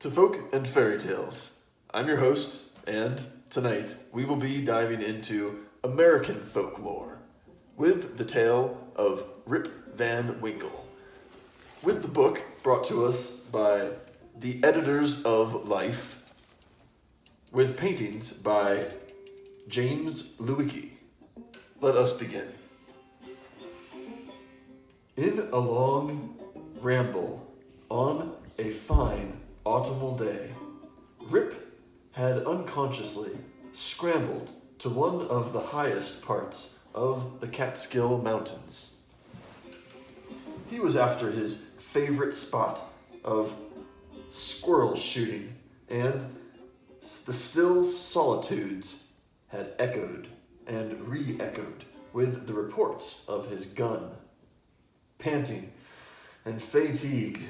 to Folk and Fairy Tales. I'm your host, and tonight we will be diving into American folklore with the tale of Rip Van Winkle. With the book brought to us by the editors of Life, with paintings by James Lewicki. Let us begin. In a long ramble on a fine autumnal day, Rip had unconsciously scrambled to one of the highest parts of the Catskill Mountains. He was after his favorite spot of squirrel shooting, and the still solitudes had echoed and re-echoed with the reports of his gun. Panting and fatigued,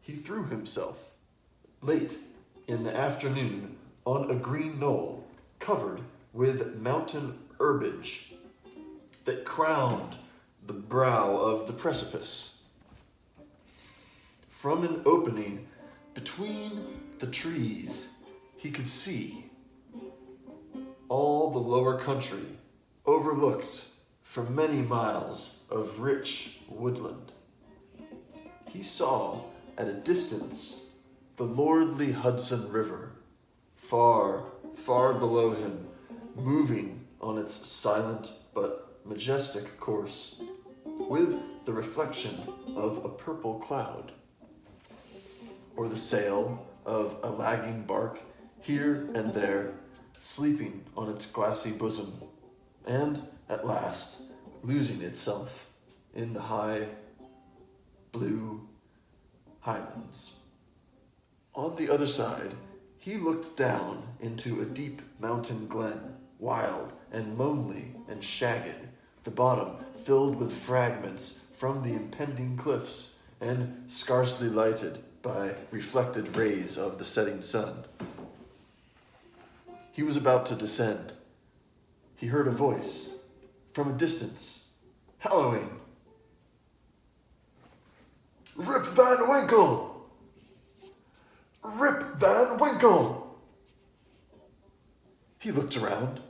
he threw himself late in the afternoon on a green knoll covered with mountain herbage that crowned the brow of the precipice. From an opening between the trees, he could see all the lower country overlooked for many miles of rich woodland. He saw at a distance the lordly Hudson River, far, far below him, moving on its silent but majestic course, with the reflection of a purple cloud, or the sail of a lagging bark here and there, sleeping on its glassy bosom, and at last losing itself in the high blue highlands. On the other side, he looked down into a deep mountain glen, wild and lonely and shagged, the bottom filled with fragments from the impending cliffs and scarcely lighted by reflected rays of the setting sun. He was about to descend. He heard a voice from a distance, hallooing, "Rip Van Winkle! Rip Van Winkle!" He looked around,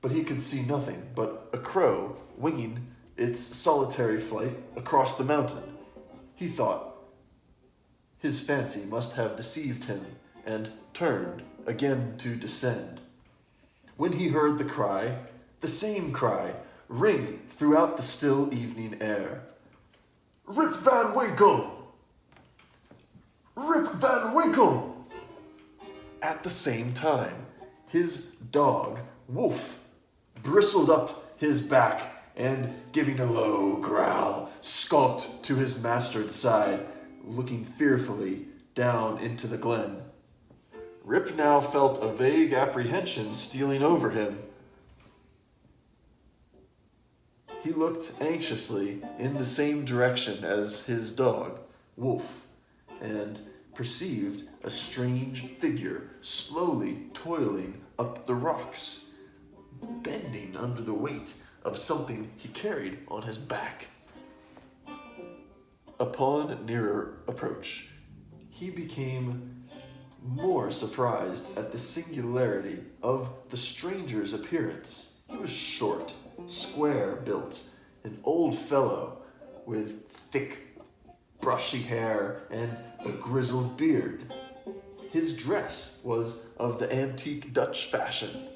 but he could see nothing but a crow winging its solitary flight across the mountain. He thought his fancy must have deceived him and turned again to descend, when he heard the cry, the same cry, ring throughout the still evening air. "Rip Van Winkle! Rip Van Winkle!" At the same time, his dog, Wolf, bristled up his back and, giving a low growl, skulked to his master's side, looking fearfully down into the glen. Rip now felt a vague apprehension stealing over him. He looked anxiously in the same direction as his dog, Wolf, and perceived a strange figure slowly toiling up the rocks, bending under the weight of something he carried on his back. Upon nearer approach, he became more surprised at the singularity of the stranger's appearance. He was short, square-built, an old fellow with thick, brushy hair and a grizzled beard. His dress was of the antique Dutch fashion.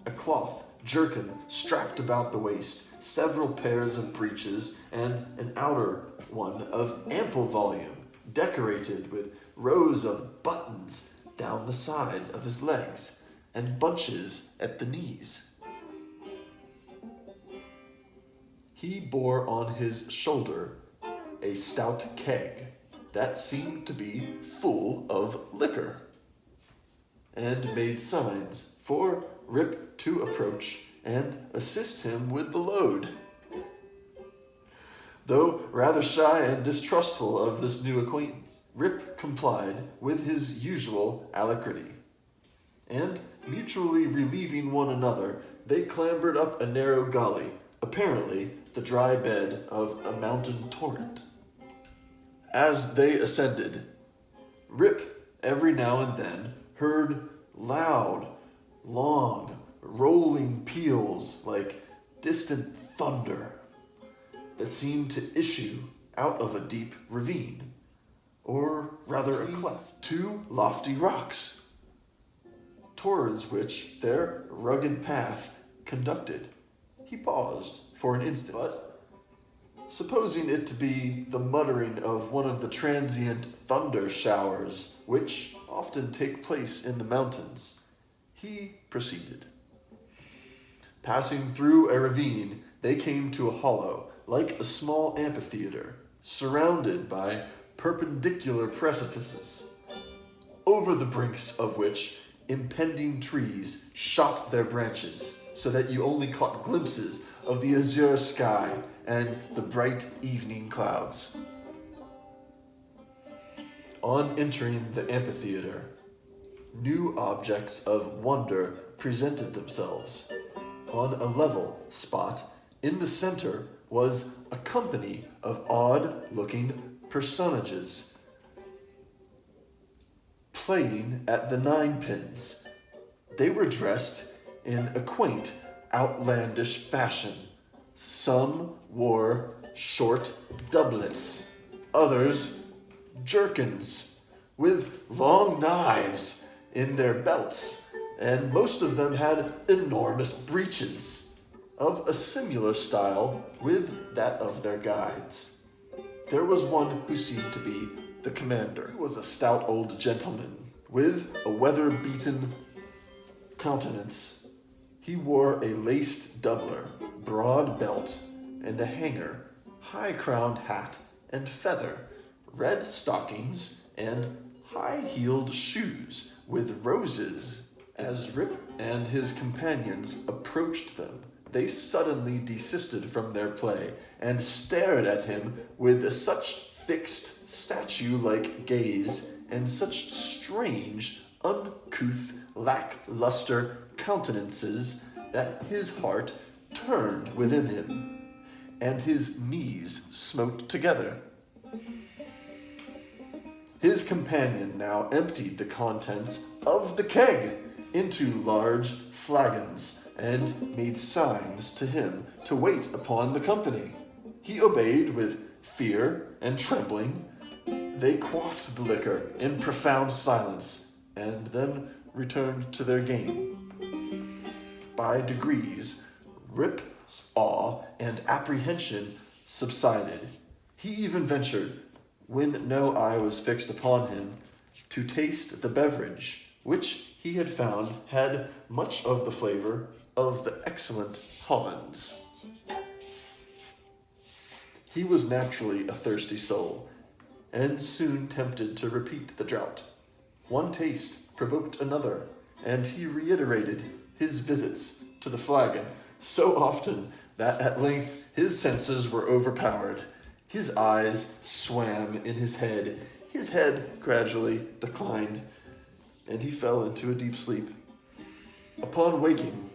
A cloth jerkin strapped about the waist, several pairs of breeches, and an outer one of ample volume, decorated with rows of buttons down the side of his legs and bunches at the knees. He bore on his shoulder a stout keg that seemed to be full of liquor, and made signs for Rip to approach and assist him with the load. Though rather shy and distrustful of this new acquaintance, Rip complied with his usual alacrity, and mutually relieving one another, they clambered up a narrow gully, apparently the dry bed of a mountain torrent. As they ascended, Rip, every now and then, heard loud, long, rolling peals like distant thunder that seemed to issue out of a deep ravine, or rather a cleft, two lofty rocks, towards which their rugged path conducted. He paused for an instant, but supposing it to be the muttering of one of the transient thunder showers which often take place in the mountains, he proceeded. Passing through a ravine, they came to a hollow, like a small amphitheater, surrounded by perpendicular precipices, over the brinks of which impending trees shot their branches, so that you only caught glimpses of the azure sky and the bright evening clouds. On entering the amphitheater, new objects of wonder presented themselves. On a level spot, in the center, was a company of odd-looking personages playing at the ninepins. They were dressed in a quaint, outlandish fashion. Some wore short doublets, others jerkins with long knives in their belts, and most of them had enormous breeches of a similar style with that of their guides. There was one who seemed to be the commander. He was a stout old gentleman with a weather-beaten countenance. He wore a laced doubler, broad belt, and a hanger, high-crowned hat and feather, red stockings, and high-heeled shoes with roses. As Rip and his companions approached them, they suddenly desisted from their play and stared at him with such fixed, statue-like gaze and such strange, uncouth, lackluster countenances that his heart turned within him, and his knees smote together. His companion now emptied the contents of the keg into large flagons and made signs to him to wait upon the company. He obeyed with fear and trembling. They quaffed the liquor in profound silence and then returned to their game. By degrees, Rip's awe and apprehension subsided. He even ventured, when no eye was fixed upon him, to taste the beverage, which he had found had much of the flavor of the excellent Hollands. He was naturally a thirsty soul, and soon tempted to repeat the draught. One taste provoked another, and he reiterated his visits to the flagon so often that at length his senses were overpowered. His eyes swam in his head gradually declined, and he fell into a deep sleep. Upon waking,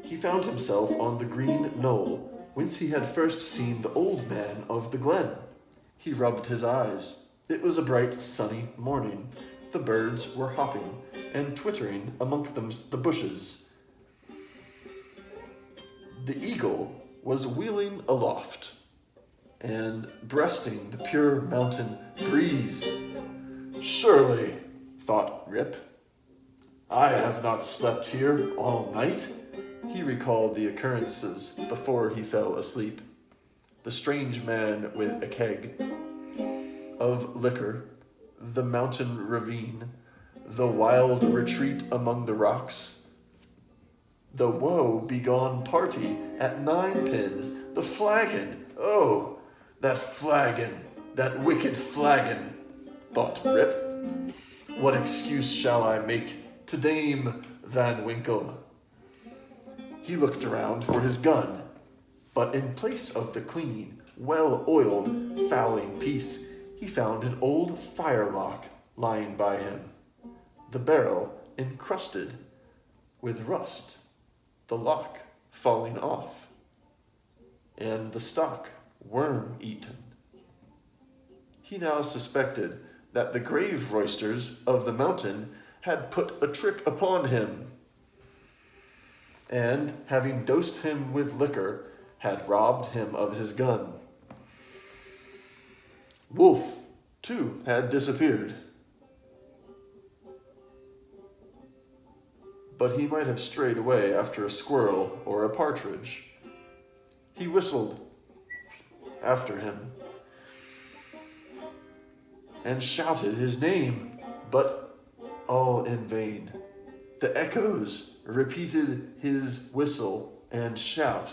he found himself on the green knoll whence he had first seen the old man of the glen. He rubbed his eyes. It was a bright, sunny morning. The birds were hopping and twittering amongst the bushes. The eagle was wheeling aloft and breasting the pure mountain breeze. Surely, thought Rip, I have not slept here all night. He recalled the occurrences before he fell asleep. The strange man with a keg of liquor, the mountain ravine, the wild retreat among the rocks, the woe-begone party at ninepins, the flagon. Oh, that flagon, that wicked flagon, thought Rip. What excuse shall I make to Dame Van Winkle? He looked around for his gun, but in place of the clean, well-oiled fowling piece, he found an old firelock lying by him, the barrel encrusted with rust, the lock falling off, and the stock worm-eaten. He now suspected that the grave roysters of the mountain had put a trick upon him, and, having dosed him with liquor, had robbed him of his gun. Wolf, too, had disappeared. But he might have strayed away after a squirrel or a partridge. He whistled after him and shouted his name, but all in vain. The echoes repeated his whistle and shout,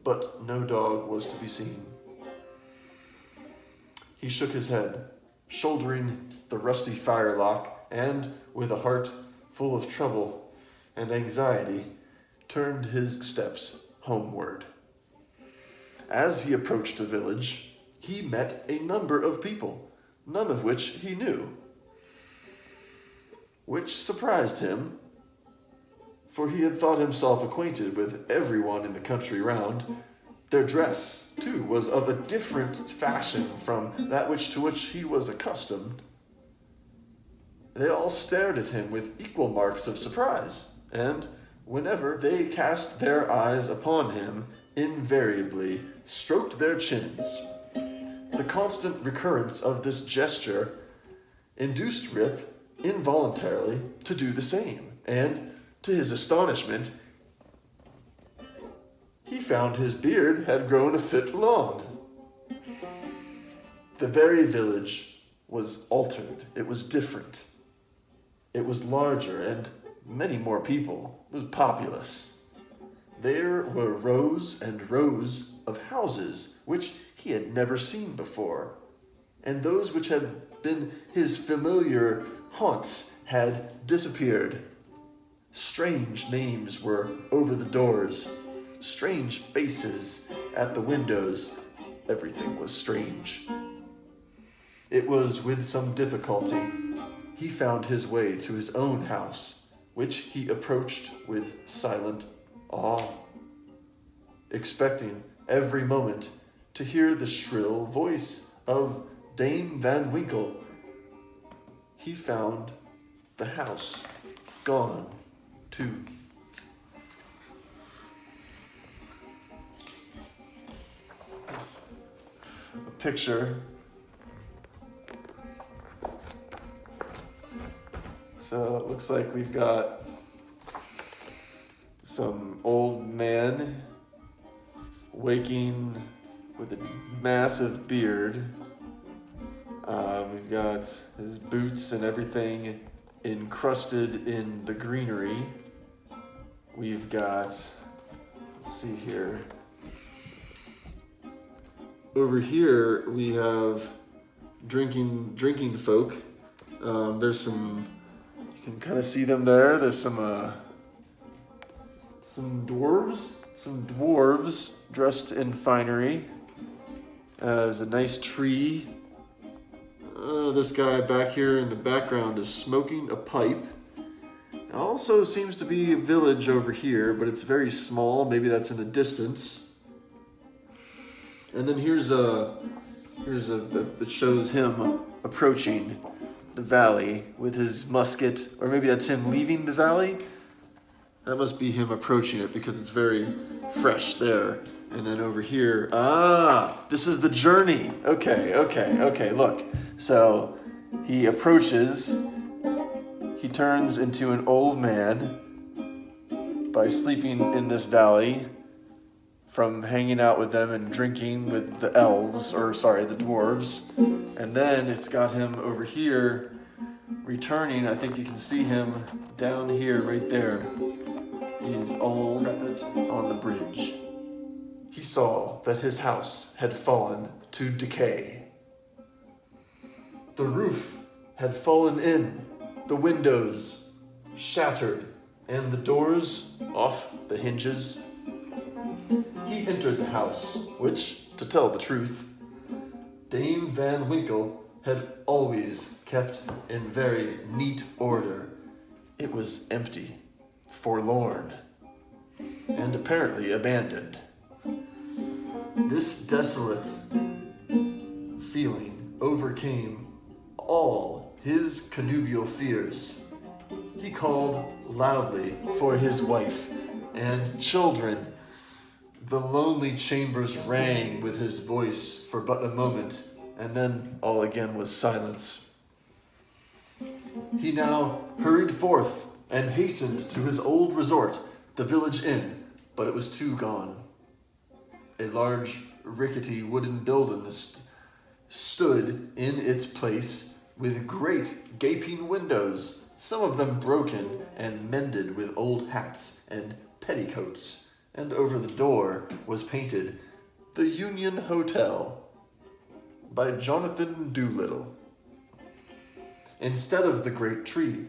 but no dog was to be seen. He shook his head, shouldering the rusty firelock, and, with a heart full of trouble and anxiety, turned his steps homeward. As he approached the village, he met a number of people, none of which he knew, which surprised him, for he had thought himself acquainted with everyone in the country round. Their dress, too, was of a different fashion from that to which he was accustomed. They all stared at him with equal marks of surprise, and whenever they cast their eyes upon him, invariably stroked their chins. The constant recurrence of this gesture induced Rip involuntarily to do the same, and, to his astonishment, he found his beard had grown a foot long. The very village was altered. It was different. It was larger and many more people. It was populous. There were rows and rows of houses which he had never seen before, and those which had been his familiar haunts had disappeared. Strange names were over the doors, strange faces at the windows. Everything was strange. It was with some difficulty he found his way to his own house, which he approached with silent awe, expecting every moment to hear the shrill voice of Dame Van Winkle. He found the house gone too. There's a picture. So it looks like we've got some old man waking with a massive beard. We've got his boots and everything encrusted in the greenery. We've got, let's see here. Over here we have drinking folk. There's some, you can kind of see them there. There's some dwarves dressed in finery. There's a nice tree. This guy back here in the background is smoking a pipe. Also seems to be a village over here, but it's very small. Maybe that's in the distance. And then it shows him approaching the valley with his musket, or maybe that's him leaving the valley. That must be him approaching it because it's very fresh there. And then over here, this is the journey. Okay, look. So he approaches, he turns into an old man by sleeping in this valley from hanging out with them and drinking with the the dwarves. And then it's got him over here returning. I think you can see him down here right there. He's all decrepit on the bridge. He saw that his house had fallen to decay. The roof had fallen in, the windows shattered, and the doors off the hinges. He entered the house, which, to tell the truth, Dame Van Winkle had always kept in very neat order. It was empty, forlorn, and apparently abandoned. This desolate feeling overcame all his connubial fears. He called loudly for his wife and children. The lonely chambers rang with his voice for but a moment, and then all again was silence. He now hurried forth and hastened to his old resort, the village inn, but it was too gone. A large, rickety wooden building stood in its place with great gaping windows, some of them broken and mended with old hats and petticoats, and over the door was painted "The Union Hotel" by Jonathan Doolittle. Instead of the great tree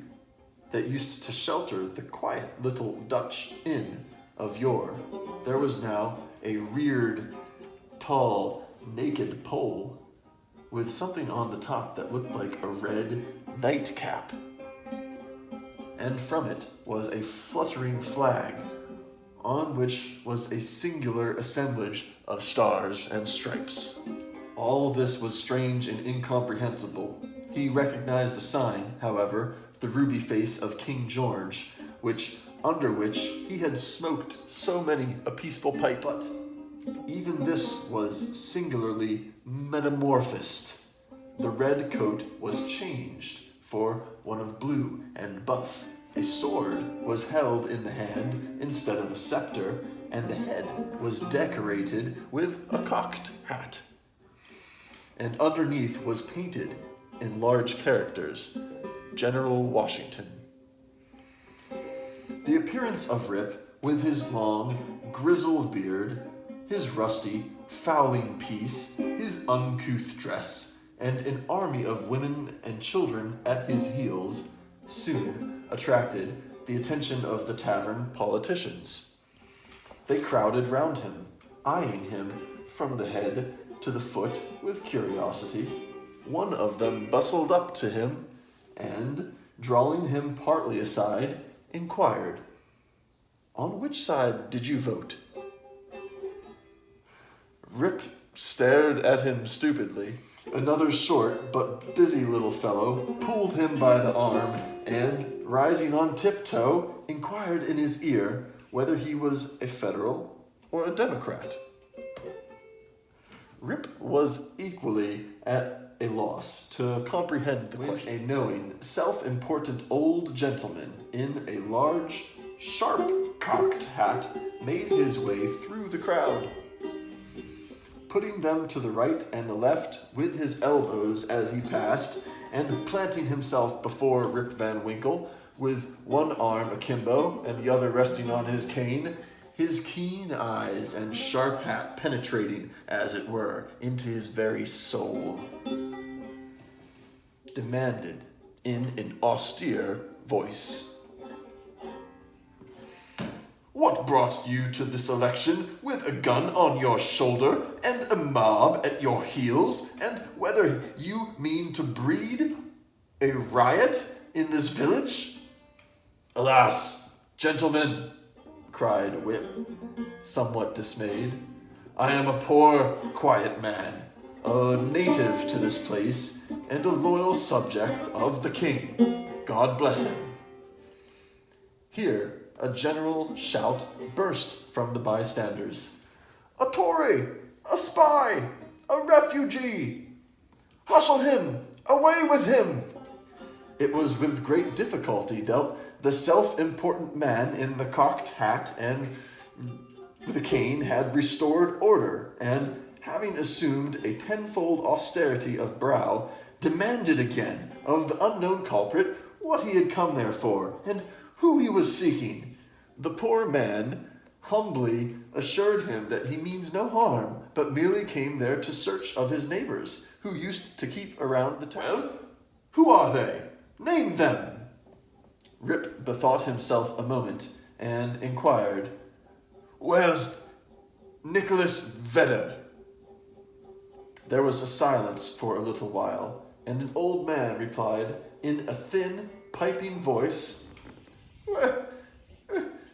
that used to shelter the quiet little Dutch inn of yore, there was now a reared, tall, naked pole with something on the top that looked like a red nightcap. And from it was a fluttering flag, on which was a singular assemblage of stars and stripes. All this was strange and incomprehensible. He recognized the sign, however, the ruby face of King George, under which he had smoked so many a peaceful pipe. But even this was singularly metamorphosed. The red coat was changed for one of blue and buff. A sword was held in the hand instead of a scepter, and the head was decorated with a cocked hat. And underneath was painted in large characters, General Washington. The appearance of Rip, with his long, grizzled beard, his rusty, fowling piece, his uncouth dress, and an army of women and children at his heels, soon attracted the attention of the tavern politicians. They crowded round him, eyeing him from the head to the foot with curiosity. One of them bustled up to him and, drawing him partly aside, inquired, "On which side did you vote?" Rip stared at him stupidly. Another short but busy little fellow pulled him by the arm and, rising on tiptoe, inquired in his ear whether he was a Federal or a Democrat. Rip was equally at a loss to comprehend the question. A knowing, self-important old gentleman in a large, sharp-cocked hat made his way through the crowd, putting them to the right and the left with his elbows as he passed, and planting himself before Rip Van Winkle, with one arm akimbo and the other resting on his cane, his keen eyes and sharp hat penetrating, as it were, into his very soul, demanded in an austere voice, "What brought you to this election with a gun on your shoulder and a mob at your heels, and whether you mean to breed a riot in this village?" "Alas, gentlemen," cried Whip, somewhat dismayed, "I am a poor, quiet man, a native to this place, and a loyal subject of the king. God bless him." Here a general shout burst from the bystanders. "A Tory! A spy! A refugee! Hustle him! Away with him!" It was with great difficulty that the self-important man in the cocked hat and the cane had restored order, and, having assumed a tenfold austerity of brow, demanded again of the unknown culprit what he had come there for, and who he was seeking. The poor man humbly assured him that he means no harm, but merely came there to search of his neighbors, who used to keep around the town. "Well, who are they? Name them." Rip bethought himself a moment, and inquired, "Where's Nicholas Vedder?" There was a silence for a little while, and an old man replied in a thin, piping voice,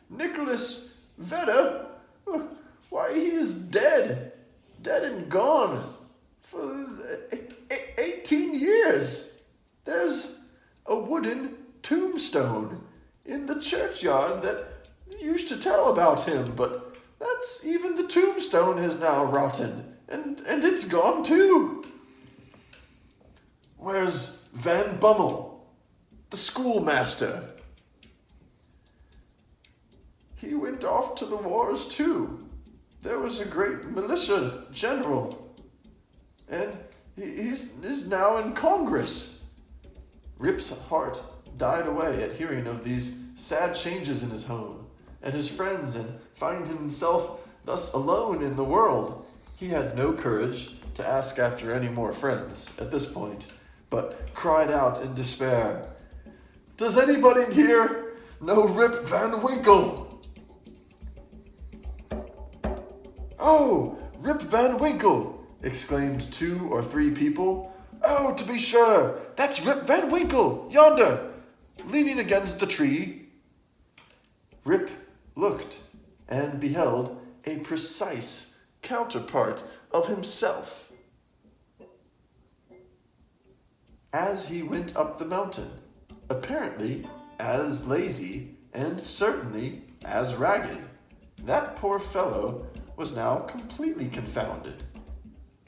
"Nicholas Vedder? Why, he is dead and gone for 18 years. There's a wooden tombstone in the churchyard that used to tell about him, but even the tombstone is now rotten, and it's gone too. Where's Van Bummel, the schoolmaster? He went off to the wars too. There was a great militia general, and he's now in Congress. Rip's heart died away at hearing of these sad changes in his home and his friends, and finding himself thus alone in the world. He had no courage to ask after any more friends at this point, but cried out in despair, "Does anybody here know Rip Van Winkle?" "Oh, Rip Van Winkle!" exclaimed 2 or 3 people. "Oh, to be sure, that's Rip Van Winkle, yonder, leaning against the tree." Rip looked and beheld a precise counterpart of himself as he went up the mountain, apparently as lazy and certainly as ragged. That poor fellow was now completely confounded.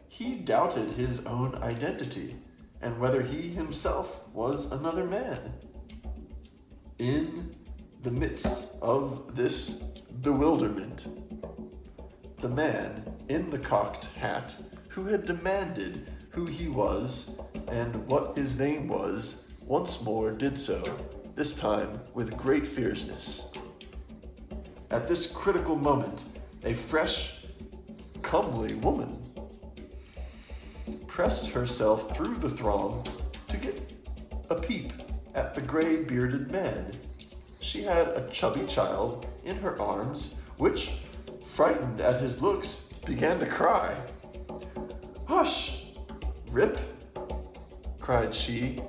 He doubted his own identity and whether he himself was another man. In the midst of this bewilderment, the man in the cocked hat, who had demanded who he was and what his name was, once more did so, this time with great fierceness. At this critical moment, a fresh, comely woman pressed herself through the throng to get a peep at the gray-bearded man. She had a chubby child in her arms, which, frightened at his looks, began to cry. "Hush, Rip," cried she.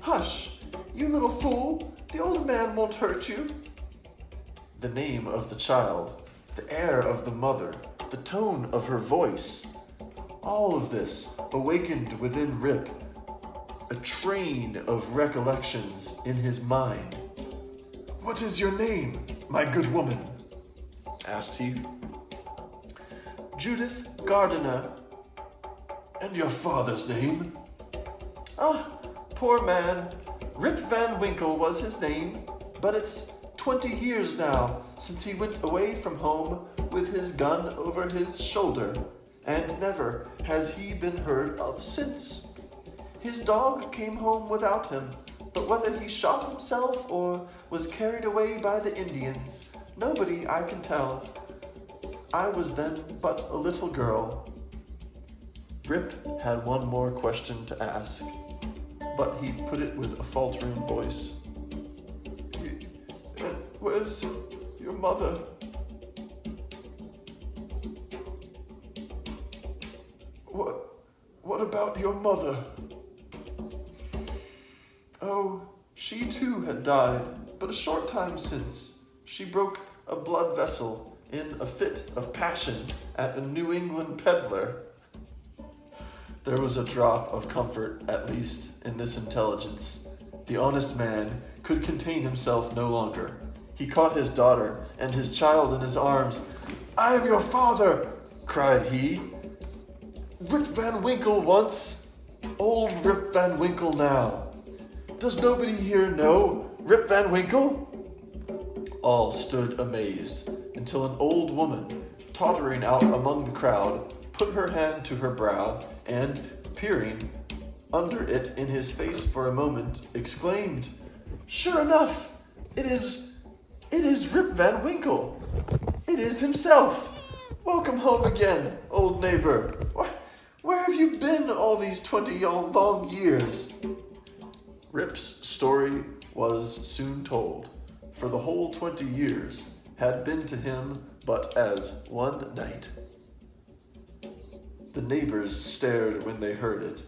"Hush, you little fool, the old man won't hurt you." The name of the child, the air of the mother, the tone of her voice, all of this awakened within Rip a train of recollections in his mind. "What is your name, my good woman?" asked he. "Judith Gardiner." "And your father's name?" "Ah, poor man, Rip Van Winkle was his name, but it's 20 years now since he went away from home with his gun over his shoulder, and never has he been heard of since. His dog came home without him, but whether he shot himself or was carried away by the Indians, nobody I can tell. I was then but a little girl." Rip had one more question to ask, but he put it with a faltering voice. "Where's your mother?" What about your mother?" "Oh, she too had died, but a short time since. She broke a blood vessel in a fit of passion at a New England peddler." There was a drop of comfort, at least, in this intelligence. The honest man could contain himself no longer. He caught his daughter and his child in his arms. "I am your father," cried he. "Rip Van Winkle once, old Rip Van Winkle now. Does nobody here know Rip Van Winkle?" All stood amazed, until an old woman, tottering out among the crowd, put her hand to her brow, and, peering under it in his face for a moment, exclaimed, "Sure enough, it is Rip Van Winkle. It is himself. Welcome home again, old neighbor. Where have you been all these 20 long years?" Rip's story was soon told, for the whole 20 years had been to him but as one night. The neighbors stared when they heard it,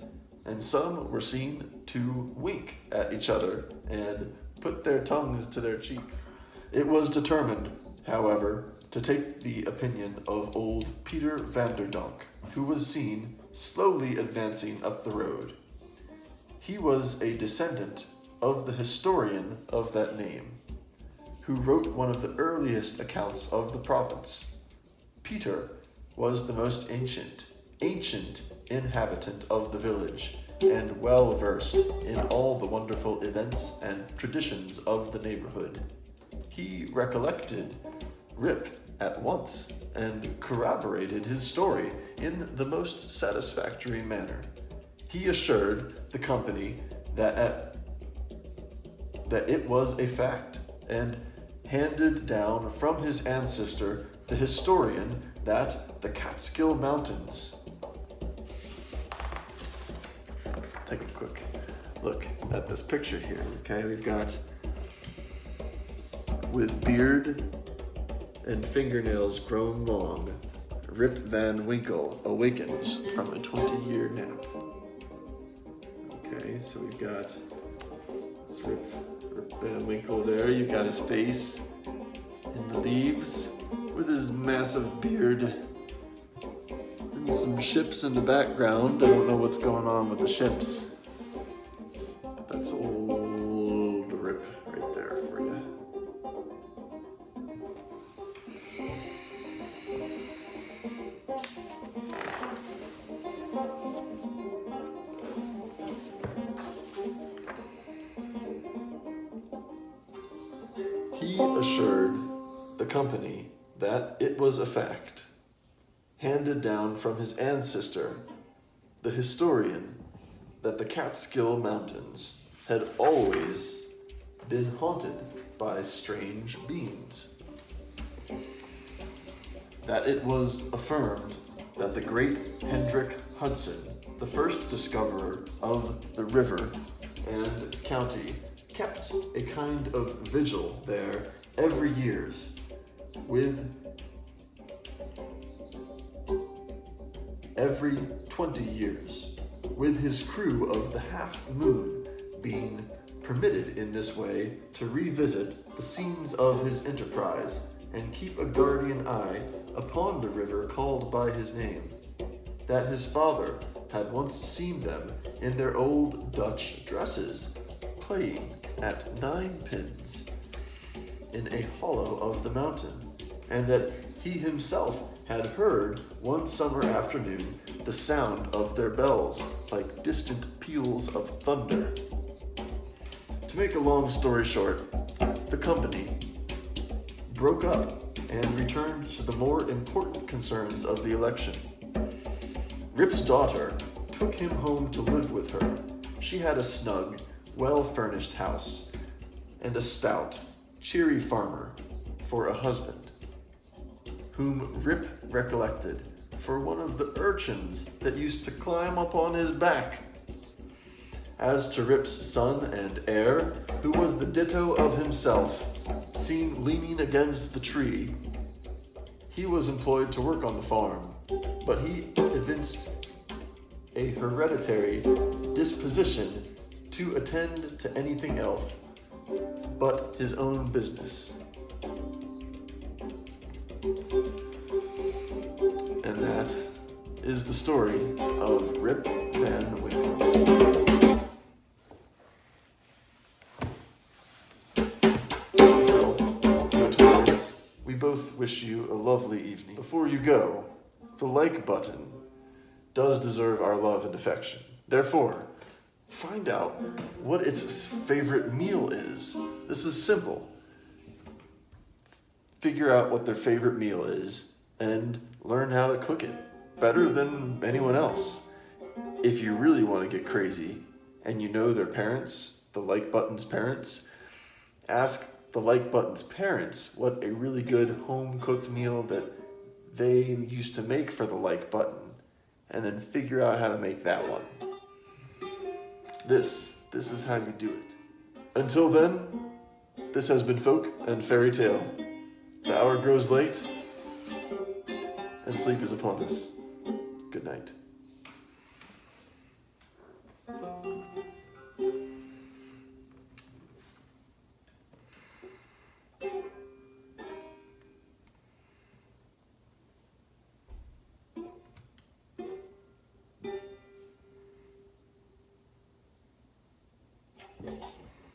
and some were seen to wink at each other and put their tongues to their cheeks. It was determined, however, to take the opinion of old Peter Vanderdonk, who was seen slowly advancing up the road. He was a descendant of the historian of that name, who wrote one of the earliest accounts of the province. Peter was the most ancient inhabitant of the village, and well versed in all the wonderful events and traditions of the neighborhood. He recollected Rip at once and corroborated his story in the most satisfactory manner. He assured the company that it was a fact, and handed down from his ancestor, the historian, that the Catskill Mountains. Take a quick look at this picture here, okay? We've got, with beard and fingernails grown long, Rip Van Winkle awakens from a 20-year nap. Okay, so we've got this Rip Van Winkle there. You've got his face in the leaves with his massive beard and some ships in the background. I don't know what's going on with the ships, but that's old Rip right there for you. He assured the company that it was a fact, handed down from his ancestor, the historian, that the Catskill Mountains had always been haunted by strange beings. That it was affirmed that the great Hendrik Hudson, the first discoverer of the river and county, kept a kind of vigil there every year every 20 years, with his crew of the Half Moon being permitted in this way to revisit the scenes of his enterprise and keep a guardian eye upon the river called by his name. That his father had once seen them in their old Dutch dresses, playing at 9 pins in a hollow of the mountain, and that he himself had heard one summer afternoon the sound of their bells like distant peals of thunder. To make a long story short, the company broke up and returned to the more important concerns of the election. Rip's daughter took him home to live with her. She had a snug, well-furnished house and a stout, cheery farmer for a husband, whom Rip recollected for one of the urchins that used to climb upon his back. As to Rip's son and heir, who was the ditto of himself, seen leaning against the tree, he was employed to work on the farm, but he evinced a hereditary disposition to attend to anything else but his own business. And that is the story of Rip Van Winkle. Myself, your toys, we both wish you a lovely evening. Before you go, the like button does deserve our love and affection. Therefore, find out what its favorite meal is. This is simple. Figure out what their favorite meal is and learn how to cook it better than anyone else. If you really want to get crazy and you know their parents, the like button's parents, ask the like button's parents what a really good home-cooked meal that they used to make for the like button, and then figure out how to make that one. This is how you do it. Until then, this has been Folk and Fairy Tale. The hour grows late, and sleep is upon us. Good night.